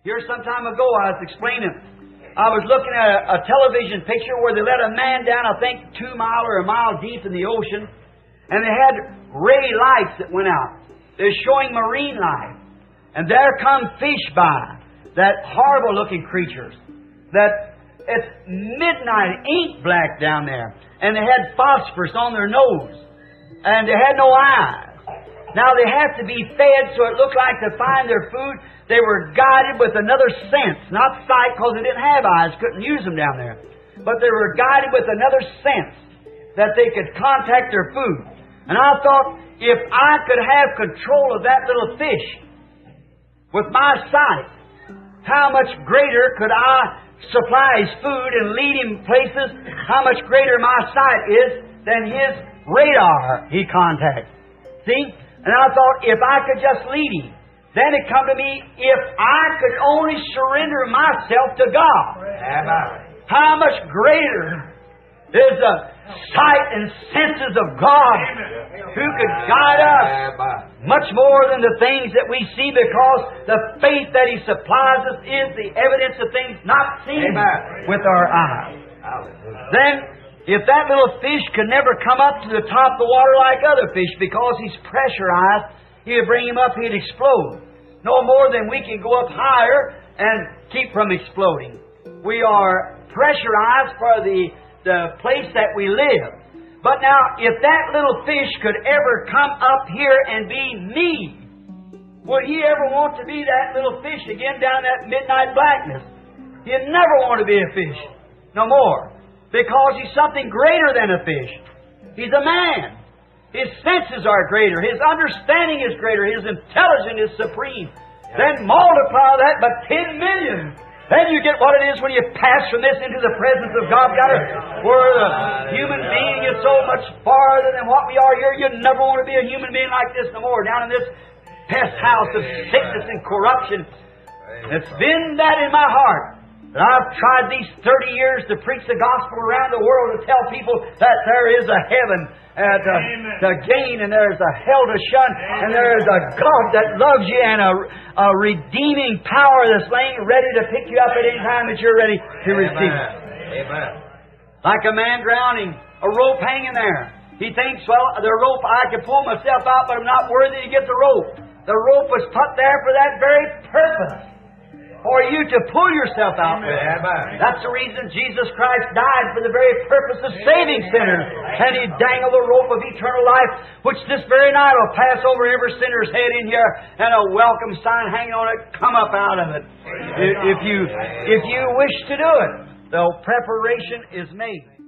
Here some time ago I was explaining, I was looking at a television picture where they let a man down, I think 2 miles or a mile deep in the ocean, and they had ray lights that went out. They're showing marine life. And there come fish by, that horrible looking creatures, that it's midnight, ink black down there, and they had phosphorus on their nose, and they had no eyes. Now they have to be fed, so it looked like to find their food, they were guided with another sense, not sight, because they didn't have eyes, couldn't use them down there. But they were guided with another sense, that they could contact their food. And I thought, if I could have control of that little fish with my sight, how much greater could I supply his food and lead him places? How much greater my sight is than his radar he contacts. See? And I thought, if I could just lead him, then it come to me, if I could only surrender myself to God. How much greater is the sight and senses of God who could guide us much more than the things that we see, because the faith that He supplies us is the evidence of things not seen with our eyes. Then, if that little fish could never come up to the top of the water like other fish because he's pressurized, He'd bring him up, he'd explode. No more than we can go up higher and keep from exploding. We are pressurized for the place that we live. But now, if that little fish could ever come up here and be me, would he ever want to be that little fish again down that midnight blackness? He'd never want to be a fish no more, because he's something greater than a fish. He's a man. His senses are greater. His understanding is greater. His intelligence is supreme. Then multiply that by 10 million. Then you get what it is when you pass from this into the presence of God. Where the human being is so much farther than what we are here. You never want to be a human being like this no more. Down in this pest house of sickness and corruption. It's been that in my heart. That I've tried these 30 years to preach the gospel around the world, to tell people that there is a heaven to gain, and there is a hell to shun, and there is a God that loves you, and a redeeming power that's laying ready to pick you up at any time that you're ready to receive it. Amen. Like a man drowning, a rope hanging there. He thinks, well, the rope, I can pull myself out, but I'm not worthy to get the rope. The rope was put there for that very purpose. For you to pull yourself out with. That's the reason Jesus Christ died, for the very purpose of saving sinners. And He dangled the rope of eternal life, which this very night will pass over every sinner's head in here, and a welcome sign hanging on it. Come up out of it. If you wish to do it, the preparation is made.